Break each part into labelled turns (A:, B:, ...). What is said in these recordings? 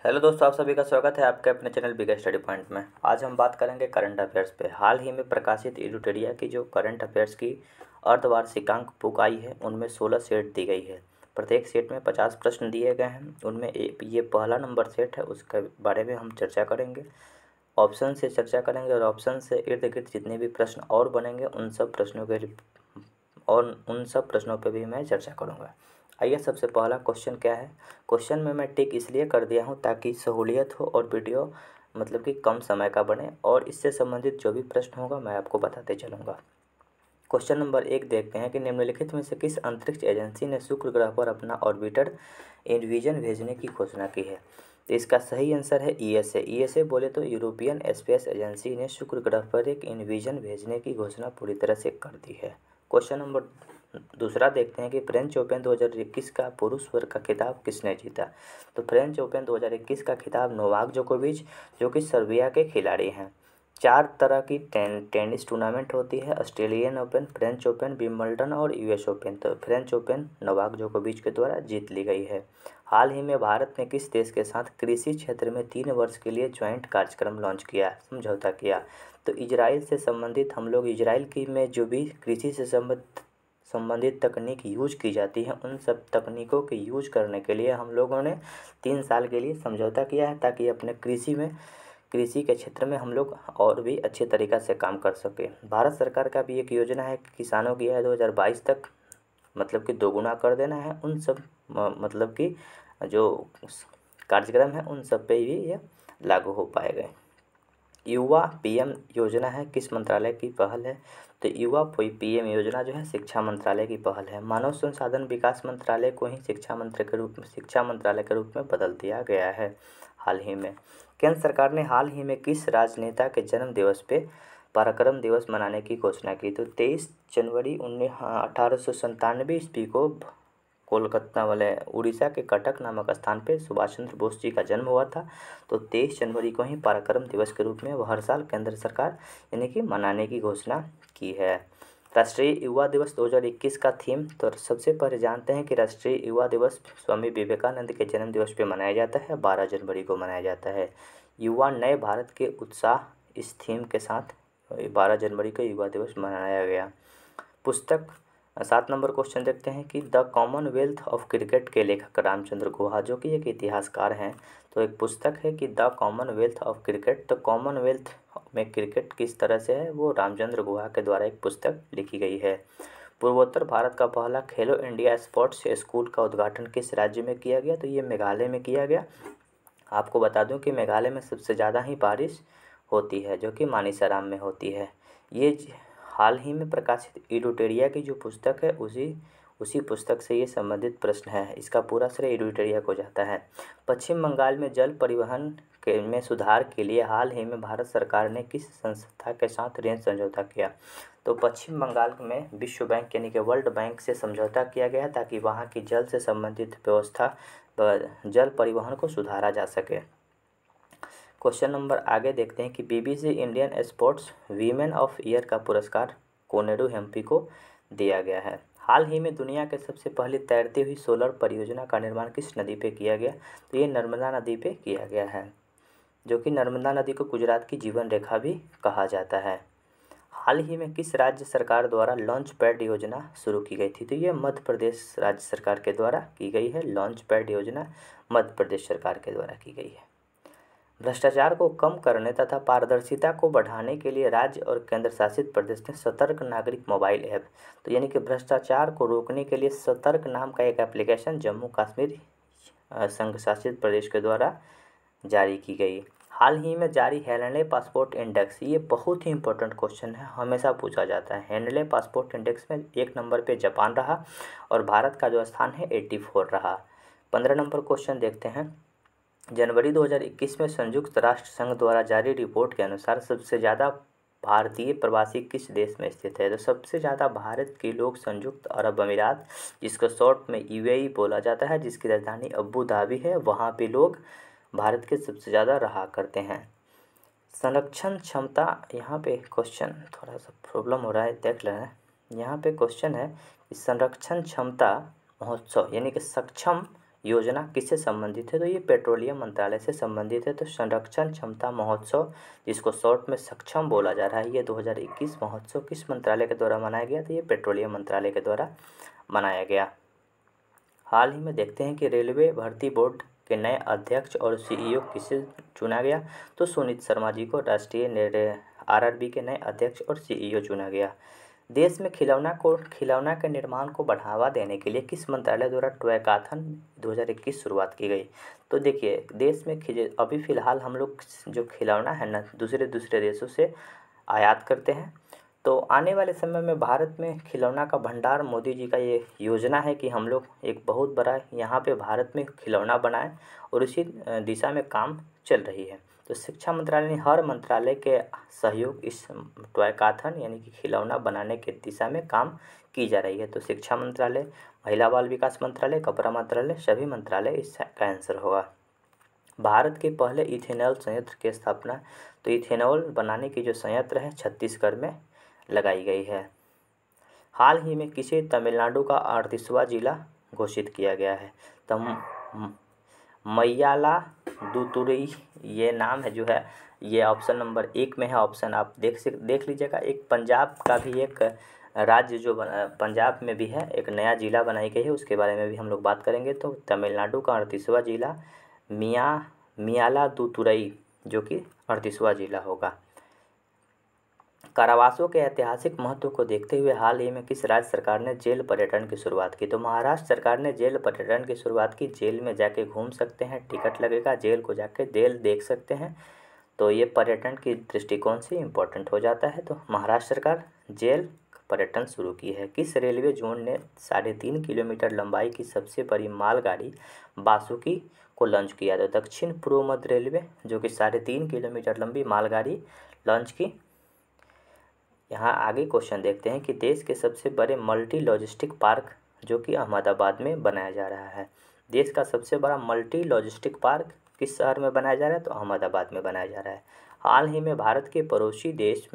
A: Hello दोस्तों, आप सभी का स्वागत है आपके अपने चैनल बिग स्टडी पॉइंट में। आज हम बात करेंगे करंट अफेयर्स पे। हाल ही में प्रकाशित एडिटोरिया की जो करंट अफेयर्स की अर्धवार्षिकांक बुक आई है, उनमें 16 सेट दी गई है। प्रत्येक सेट में 50 प्रश्न दिए गए हैं। उनमें ये पहला नंबर सेट है, उसके बारे में हम चर्चा करेंगे। ऑप्शन से चर्चा करेंगे और ऑप्शन से इर्द गिर्द जितने भी प्रश्न और बनेंगे उन सब प्रश्नों पर भी मैं चर्चा करूँगा। आइए, सबसे पहला क्वेश्चन क्या है। क्वेश्चन में मैं टिक इसलिए कर दिया हूँ ताकि सहूलियत हो और वीडियो मतलब कि कम समय का बने, और इससे संबंधित जो भी प्रश्न होगा मैं आपको बताते चलूँगा। क्वेश्चन नंबर 1 देखते हैं कि निम्नलिखित में से किस अंतरिक्ष एजेंसी ने शुक्र ग्रह पर अपना ऑर्बिटर इनविजन भेजने की घोषणा की है। तो इसका सही आंसर है ईएसए। ईएसए बोले तो यूरोपियन स्पेस एजेंसी ने शुक्र ग्रह पर एक इनविजन भेजने की घोषणा पूरी तरह से कर दी है। क्वेश्चन नंबर दूसरा देखते हैं कि फ्रेंच ओपन 2021 का पुरुष वर्ग का खिताब किसने जीता। तो फ्रेंच ओपन 2021 का खिताब नोवाक जोकोविच, जो कि सर्बिया के खिलाड़ी हैं। 4 तरह की टेनिस टूर्नामेंट होती है: Australian open, French open, Wimbledon और यूएस ओपन। तो फ्रेंच ओपन नोवाक जोकोविच के द्वारा जीत ली गई है। हाल ही में भारत ने किस देश के साथ कृषि क्षेत्र में 3 वर्ष के लिए ज्वाइंट कार्यक्रम लॉन्च किया, समझौता किया। तो इजराइल से संबंधित हम लोग इजराइल की में जो भी कृषि से संबंधित तकनीक यूज की जाती है, उन सब तकनीकों के यूज करने के लिए हम लोगों ने 3 साल के लिए समझौता किया है, ताकि अपने कृषि के क्षेत्र में हम लोग और भी अच्छे तरीक़ा से काम कर सकें। भारत सरकार का भी एक योजना है कि किसानों की आय 2022 तक मतलब कि दोगुना कर देना है। उन सब मतलब कि जो कार्यक्रम है उन सब पे भी ये लागू हो पाएगा। युवा पीएम योजना है किस मंत्रालय की पहल है। तो युवा पीएम योजना जो है शिक्षा मंत्रालय की पहल है। मानव संसाधन विकास मंत्रालय को ही शिक्षा मंत्रालय के रूप में बदल दिया गया है हाल ही में। केंद्र सरकार ने हाल ही में किस राजनेता के जन्म दिवस पे पराक्रम दिवस मनाने की घोषणा की। तो 23 जनवरी 1897 ईस्वी को कोलकाता वाले उड़ीसा के कटक नामक स्थान पे सुभाष चंद्र बोस जी का जन्म हुआ था। तो 23 जनवरी को ही पराक्रम दिवस के रूप में वह हर साल केंद्र सरकार यानी कि मनाने की घोषणा की है। राष्ट्रीय युवा दिवस 2021 का थीम। तो सबसे पहले जानते हैं कि राष्ट्रीय युवा दिवस स्वामी विवेकानंद के जन्म दिवस पे मनाया जाता है, 12 जनवरी को मनाया जाता है। युवा नए भारत के उत्साह, इस थीम के साथ 12 जनवरी को युवा दिवस मनाया गया। पुस्तक 7 नंबर क्वेश्चन देखते हैं कि द कॉमनवेल्थ ऑफ क्रिकेट के लेखक रामचंद्र गुहा, जो कि एक इतिहासकार हैं। तो एक पुस्तक है कि द कॉमनवेल्थ ऑफ क्रिकेट। तो कॉमनवेल्थ में क्रिकेट किस तरह से है, वो रामचंद्र गुहा के द्वारा एक पुस्तक लिखी गई है। पूर्वोत्तर भारत का पहला खेलो इंडिया स्पोर्ट्स स्कूल का उद्घाटन किस राज्य में किया गया। तो ये मेघालय में किया गया। आपको बता दूं कि मेघालय में सबसे ज़्यादा ही बारिश होती है, जो कि मानेसराम में होती है। ये हाल ही में प्रकाशित एडिटोरिया की जो पुस्तक है उसी पुस्तक से ये संबंधित प्रश्न है। इसका पूरा श्रेय एडिटोरिया को जाता है। पश्चिम बंगाल में जल परिवहन में सुधार के लिए हाल ही में भारत सरकार ने किस संस्था के साथ ऋण समझौता किया। तो पश्चिम बंगाल में विश्व बैंक यानी कि वर्ल्ड बैंक से समझौता किया गया, ताकि वहाँ की जल से संबंधित व्यवस्था जल परिवहन को सुधारा जा सके। क्वेश्चन नंबर आगे देखते हैं कि BBC Indian sports women of year का पुरस्कार कोनेरू हेम्पी को दिया गया है। हाल ही में दुनिया के सबसे पहले तैरती हुई सोलर परियोजना का निर्माण किस नदी पे किया गया। तो ये नर्मदा नदी पे किया गया है, जो कि नर्मदा नदी को गुजरात की जीवन रेखा भी कहा जाता है। हाल ही में किस राज्य सरकार द्वारा लॉन्च पैड योजना शुरू की गई थी। तो ये मध्य प्रदेश राज्य सरकार के द्वारा की गई है। लॉन्च पैड योजना मध्य प्रदेश सरकार के द्वारा की गई है। भ्रष्टाचार को कम करने तथा पारदर्शिता को बढ़ाने के लिए राज्य और केंद्र शासित प्रदेश ने सतर्क नागरिक मोबाइल ऐप, तो यानी कि भ्रष्टाचार को रोकने के लिए सतर्क नाम का एक एप्लीकेशन जम्मू कश्मीर संघ शासित प्रदेश के द्वारा जारी की गई। हाल ही में जारी हेनले पासपोर्ट इंडेक्स, ये बहुत ही इंपॉर्टेंट क्वेश्चन है, हमेशा पूछा जाता है। हेनले पासपोर्ट इंडेक्स में 1 नंबर पे जापान रहा और भारत का जो स्थान है 84 रहा। 15 नंबर क्वेश्चन देखते हैं। जनवरी 2021 में संयुक्त राष्ट्र संघ द्वारा जारी रिपोर्ट के अनुसार सबसे ज़्यादा भारतीय प्रवासी किस देश में स्थित है। तो सबसे ज़्यादा भारत के लोग संयुक्त अरब अमीरात, जिसको शॉर्ट में यूएई बोला जाता है, जिसकी राजधानी अबू धाबी है, वहाँ पे लोग भारत के सबसे ज़्यादा रहा करते हैं। संरक्षण क्षमता, यहाँ पे क्वेश्चन थोड़ा सा प्रॉब्लम हो रहा है, देख लेना। यहाँ पे क्वेश्चन है कि संरक्षण क्षमता महोत्सव यानी कि सक्षम योजना किससे संबंधित है? तो ये पेट्रोलियम मंत्रालय से संबंधित है। तो संरक्षण क्षमता महोत्सव, जिसको शॉर्ट में सक्षम बोला जा रहा है, ये 2021 महोत्सव किस मंत्रालय के द्वारा मनाया गया? तो ये पेट्रोलियम मंत्रालय के द्वारा मनाया गया। हाल ही में देखते हैं कि रेलवे भर्ती बोर्ड के नए अध्यक्ष और सीईओ किसे चुना गया? तो सुनीत शर्मा जी को राष्ट्रीय आरआरबी के नए अध्यक्ष और सीईओ चुना गया। देश में खिलौना के निर्माण को बढ़ावा देने के लिए किस मंत्रालय द्वारा टॉयकाथन 2021 शुरुआत की गई? तो देखिए, देश में अभी फ़िलहाल हम लोग जो खिलौना है ना, दूसरे देशों से आयात करते हैं। तो आने वाले समय में भारत में खिलौना का भंडार, मोदी जी का ये योजना है कि हम लोग एक बहुत बड़ा यहाँ पे भारत में खिलौना बनाएं, और उसी दिशा में काम चल रही है। तो शिक्षा मंत्रालय ने हर मंत्रालय के सहयोग इस टॉयकाथन यानी कि खिलौना बनाने के दिशा में काम की जा रही है। तो शिक्षा मंत्रालय, महिला बाल विकास मंत्रालय, कपड़ा मंत्रालय, सभी मंत्रालय इसका आंसर होगा। भारत के पहले इथेनॉल संयंत्र की स्थापना, तो इथेनॉल बनाने की जो संयंत्र है छत्तीसगढ़ में लगाई गई है। हाल ही में किसे तमिलनाडु का 38वां जिला घोषित किया गया है? तो मय्यालादुतुरई ये नाम है जो है, ये ऑप्शन नंबर 1 में है। ऑप्शन आप देख लीजिएगा। एक पंजाब का भी एक राज्य जो पंजाब में भी है, एक नया जिला बनाई गई है, उसके बारे में भी हम लोग बात करेंगे। तो तमिलनाडु का 38वां जिला मय्यालादुतुरई जो कि 38वां जिला होगा। कारावासों के ऐतिहासिक महत्व को देखते हुए हाल ही में किस राज्य सरकार ने जेल पर्यटन की शुरुआत की? तो महाराष्ट्र सरकार ने जेल पर्यटन की शुरुआत की। जेल में जाके घूम सकते हैं, टिकट लगेगा, जेल को जाके जेल देख सकते हैं। तो ये पर्यटन की दृष्टिकोण से इम्पोर्टेंट हो जाता है। तो महाराष्ट्र सरकार जेल पर्यटन शुरू की है। किस रेलवे जोन ने 3.5 किलोमीटर लंबाई की सबसे बड़ी मालगाड़ी बासुकी को लॉन्च किया? तो दक्षिण पूर्व मध्य रेलवे जो कि 3.5 किलोमीटर लंबी मालगाड़ी लॉन्च की। यहाँ आगे क्वेश्चन देखते हैं कि देश के सबसे बड़े मल्टी लॉजिस्टिक पार्क जो कि अहमदाबाद में बनाया जा रहा है। देश का सबसे बड़ा मल्टी लॉजिस्टिक पार्क किस शहर में बनाया जा रहा है? तो अहमदाबाद में बनाया जा रहा है। हाल ही में भारत के पड़ोसी देश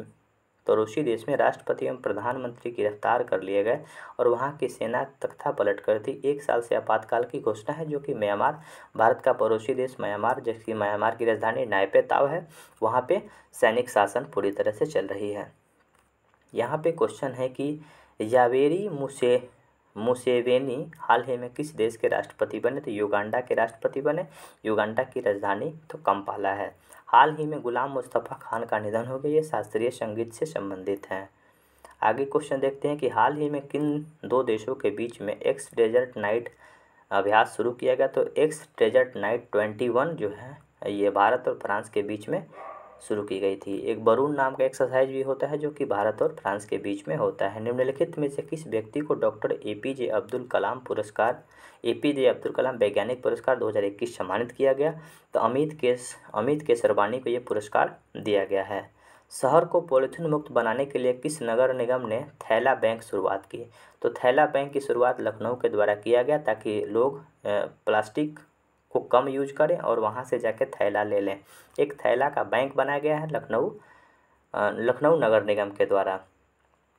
A: में राष्ट्रपति एवं प्रधानमंत्री गिरफ्तार कर लिए गए और वहां की सेना तख्ता पलट कर दी। 1 साल से आपातकाल की घोषणा है, जो कि म्यांमार, भारत का पड़ोसी देश म्यांमार, जबकि म्यांमार की राजधानी नायपे ताव है, वहाँ पे सैनिक शासन पूरी तरह से चल रही है। यहाँ पे क्वेश्चन है कि यावेरी मुसेवेनी हाल ही में किस देश के राष्ट्रपति बने? तो युगांडा के राष्ट्रपति बने। युगांडा की राजधानी तो कंपाला है। हाल ही में गुलाम मुस्तफ़ा खान का निधन हो गया। ये शास्त्रीय संगीत से संबंधित हैं। आगे क्वेश्चन देखते हैं कि हाल ही में किन 2 देशों के बीच में एक्स डेजर्ट नाइट अभ्यास शुरू किया गया? तो एक्स डेजर्ट नाइट 21 जो है ये भारत और फ्रांस के बीच में शुरू की गई थी। एक बरून नाम का एक्सरसाइज भी होता है जो कि भारत और फ्रांस के बीच में होता है। निम्नलिखित में से किस व्यक्ति को डॉक्टर एपीजे अब्दुल कलाम वैज्ञानिक पुरस्कार 2021 सम्मानित किया गया? तो अमित केसरवानी को ये पुरस्कार दिया गया है। शहर को पॉलीथीन मुक्त बनाने के लिए किस नगर निगम ने थैला बैंक शुरुआत की? तो थैला बैंक की शुरुआत लखनऊ के द्वारा किया गया ताकि लोग प्लास्टिक को कम यूज करें और वहाँ से जाके थैला ले लें। एक थैला का बैंक बनाया गया है लखनऊ नगर निगम के द्वारा।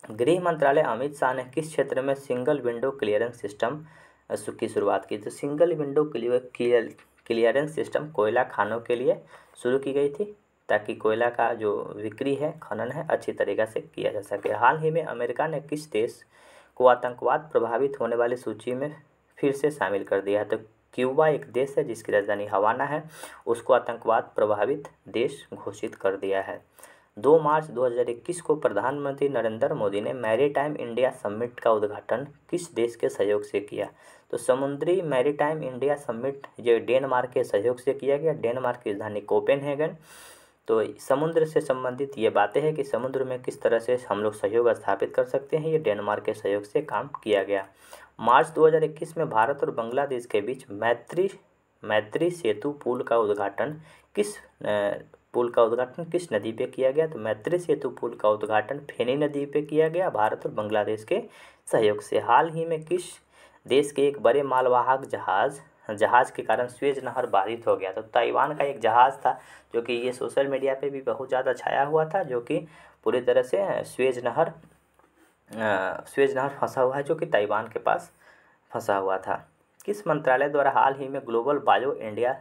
A: गृह मंत्रालय अमित शाह ने किस क्षेत्र में सिंगल विंडो क्लियरेंस सिस्टम की शुरुआत की? तो सिंगल विंडो क्लियरेंस सिस्टम कोयला खानों के लिए शुरू की गई थी ताकि कोयला का जो बिक्री है, खनन है, अच्छी तरीक़े से किया जा सके। हाल ही में अमेरिका ने किस देश को आतंकवाद प्रभावित होने वाली सूची में फिर से शामिल कर दिया है? तो क्यूबा एक देश है जिसकी राजधानी हवाना है, उसको आतंकवाद प्रभावित देश घोषित कर दिया है। 2 मार्च 2021 को प्रधानमंत्री नरेंद्र मोदी ने मैरीटाइम इंडिया समिट का उद्घाटन किस देश के सहयोग से किया? तो समुद्री मैरीटाइम इंडिया समिट जो डेनमार्क के सहयोग से किया गया। डेनमार्क की राजधानी कोपेनहेगन। तो समुद्र से संबंधित ये बातें हैं कि समुद्र में किस तरह से हम लोग सहयोग स्थापित कर सकते हैं, ये डेनमार्क के सहयोग से काम किया गया। मार्च 2021 में भारत और बांग्लादेश के बीच मैत्री सेतु पुल का उद्घाटन किस नदी पे किया गया? तो मैत्री सेतु पुल का उद्घाटन फेनी नदी पे किया गया भारत और बांग्लादेश के सहयोग से। हाल ही में किस देश के एक बड़े मालवाहक जहाज़ के कारण स्वेज नहर बाधित हो गया? तो ताइवान का एक जहाज़ था जो कि ये सोशल मीडिया पे भी बहुत ज़्यादा छाया हुआ था, जो कि पूरी तरह से स्वेज नहर फंसा हुआ है, जो कि ताइवान के पास फंसा हुआ था। किस मंत्रालय द्वारा हाल ही में ग्लोबल बायो इंडिया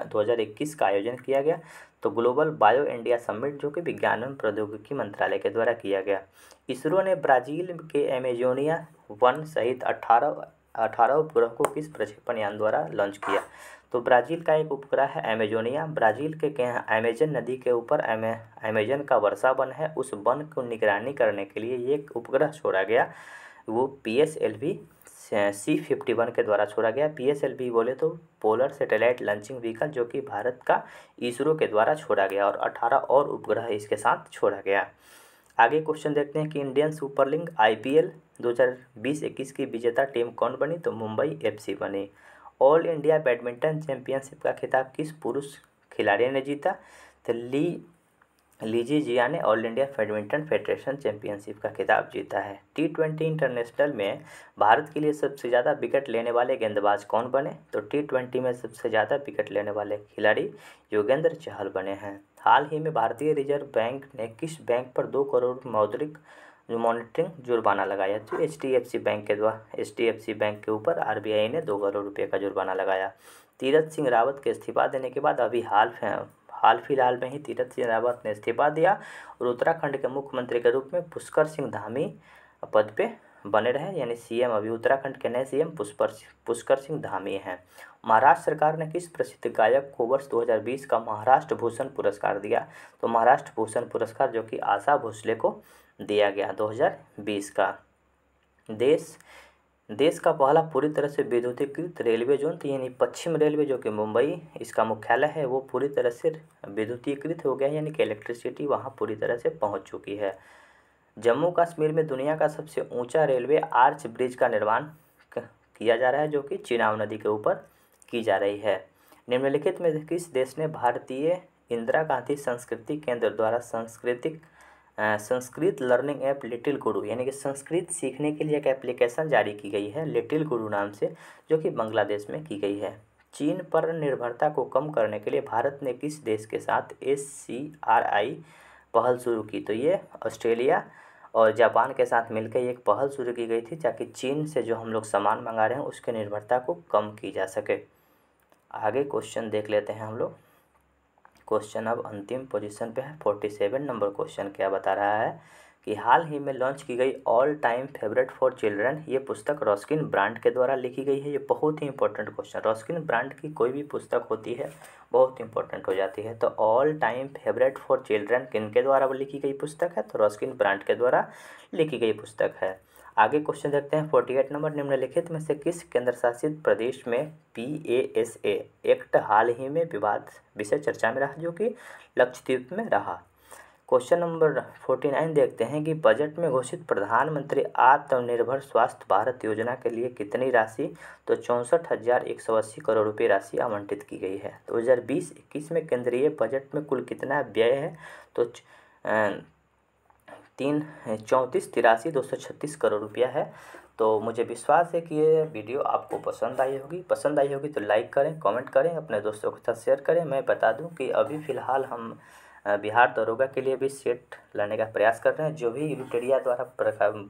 A: 2021 का आयोजन किया गया? तो ग्लोबल बायो इंडिया समिट जो कि विज्ञान एवं प्रौद्योगिकी मंत्रालय के द्वारा किया गया। इसरो ने ब्राज़ील के अमेजोनिया 1 सहित 18 उपग्रह को किस प्रक्षेपण यान द्वारा लॉन्च किया? तो ब्राज़ील का एक उपग्रह है अमेजोनिया। ब्राज़ील के अमेजन नदी के ऊपर अमेजन का वर्षा वन है, उस वन को निगरानी करने के लिए ये एक उपग्रह छोड़ा गया, वो PSLV C51 के द्वारा छोड़ा गया। PSLV बोले तो पोलर सैटेलाइट लॉन्चिंग व्हीकल, जो कि भारत का इसरो के द्वारा छोड़ा गया, और 18 और उपग्रह इसके साथ छोड़ा गया। आगे क्वेश्चन देखते हैं कि इंडियन सुपर लीग IPL 2020-21 की विजेता टीम कौन बनी? तो मुंबई FC बनी। ऑल इंडिया बैडमिंटन चैंपियनशिप का खिताब किस पुरुष खिलाड़ी ने जीता? तो लीजी जिया ने all India badminton federation championship का खिताब जीता है। T20 इंटरनेशनल में भारत के लिए सबसे ज़्यादा विकेट लेने वाले गेंदबाज कौन बने? तो T20 में सबसे ज़्यादा विकेट लेने वाले खिलाड़ी योगेंद्र चहल बने हैं। हाल ही में भारतीय रिजर्व बैंक ने किस बैंक पर 2 करोड़ मौद्रिक मॉनिटरिंग जुर्माना लगाया? तो HDFC बैंक के ऊपर RBI ने 2 करोड़ रुपये का जुर्माना लगाया। तीरथ सिंह रावत के इस्तीफा देने के बाद अभी हाल फिलहाल में ही तीरथ सिंह रावत ने इस्तीफा दिया और उत्तराखंड के मुख्यमंत्री के रूप में पुष्कर सिंह धामी पद पे बने रहे, यानी CM अभी उत्तराखंड के नए CM पुष्कर सिंह धामी हैं। महाराष्ट्र सरकार ने किस प्रसिद्ध गायक को वर्ष 2020 का महाराष्ट्र भूषण पुरस्कार दिया? तो महाराष्ट्र भूषण पुरस्कार जो कि आशा भोसले को दिया गया 2020 का। देश का पहला पूरी तरह से विद्युतीकृत रेलवे जोन, तो यानी पश्चिम रेलवे जो कि मुंबई इसका मुख्यालय है, वो पूरी तरह से विद्युतीकृत हो गया, यानी कि इलेक्ट्रिसिटी वहाँ पूरी तरह से पहुँच चुकी है। जम्मू कश्मीर में दुनिया का सबसे ऊंचा रेलवे आर्च ब्रिज का निर्माण किया जा रहा है, जो कि चिनाब नदी के ऊपर की जा रही है। निम्नलिखित में किस देश ने भारतीय इंदिरा गांधी संस्कृति केंद्र द्वारा संस्कृत लर्निंग ऐप लिटिल गुरु, यानी कि संस्कृत सीखने के लिए एक एप्लीकेशन जारी की गई है लिटिल गुरु नाम से, जो कि बांग्लादेश में की गई है। चीन पर निर्भरता को कम करने के लिए भारत ने किस देश के साथ SCRI पहल शुरू की? तो ये ऑस्ट्रेलिया और जापान के साथ मिलकर एक पहल शुरू की गई थी, ताकि चीन से जो हम लोग सामान मंगा रहे हैं उसके निर्भरता को कम की जा सके। आगे क्वेश्चन देख लेते हैं हम लोग। क्वेश्चन अब अंतिम पोजीशन पे है। 47 नंबर क्वेश्चन क्या बता रहा है कि हाल ही में लॉन्च की गई all time favourite for children, ये पुस्तक रॉस्किन ब्रांड के द्वारा लिखी गई है। ये बहुत ही इंपॉर्टेंट क्वेश्चन, रॉस्किन ब्रांड की कोई भी पुस्तक होती है बहुत इंपॉर्टेंट हो जाती है। तो all time favourite for children किनके द्वारा लिखी गई पुस्तक है? तो रॉस्किन ब्रांड के द्वारा लिखी गई पुस्तक है। आगे क्वेश्चन देखते हैं 48 नंबर। निम्नलिखित में से किस केंद्र शासित प्रदेश में PASA एक्ट हाल ही में विवाद विषय चर्चा में रहा, जो कि लक्षद्वीप में रहा? क्वेश्चन नंबर 49 देखते हैं कि बजट में घोषित प्रधानमंत्री आत्मनिर्भर स्वास्थ्य भारत योजना के लिए कितनी राशि? तो 64,180 करोड़ रुपये राशि आवंटित की गई है। 2020-21 में केंद्रीय बजट में कुल कितना व्यय है? तो 34,83,236 करोड़ रुपया है। तो मुझे विश्वास है कि ये वीडियो आपको पसंद आई होगी तो लाइक करें, कमेंट करें, अपने दोस्तों के साथ शेयर करें। मैं बता दूं कि अभी फ़िलहाल हम बिहार दरोगा के लिए भी सेट लाने का प्रयास कर रहे हैं। जो भी एडिटोरिया द्वारा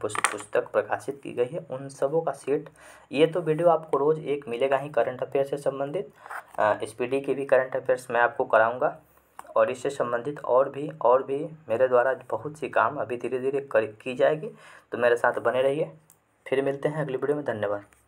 A: पुस्तक प्रकाशित की गई है उन सबों का सेट, ये तो वीडियो आपको रोज़ एक मिलेगा ही करंट अफेयर से संबंधित। SPD के भी करंट अफेयर्स मैं आपको कराऊँगा, और इससे संबंधित और भी मेरे द्वारा बहुत सी काम अभी धीरे धीरे की जाएगी। तो मेरे साथ बने रहिए। फिर मिलते हैं अगली वीडियो में। धन्यवाद।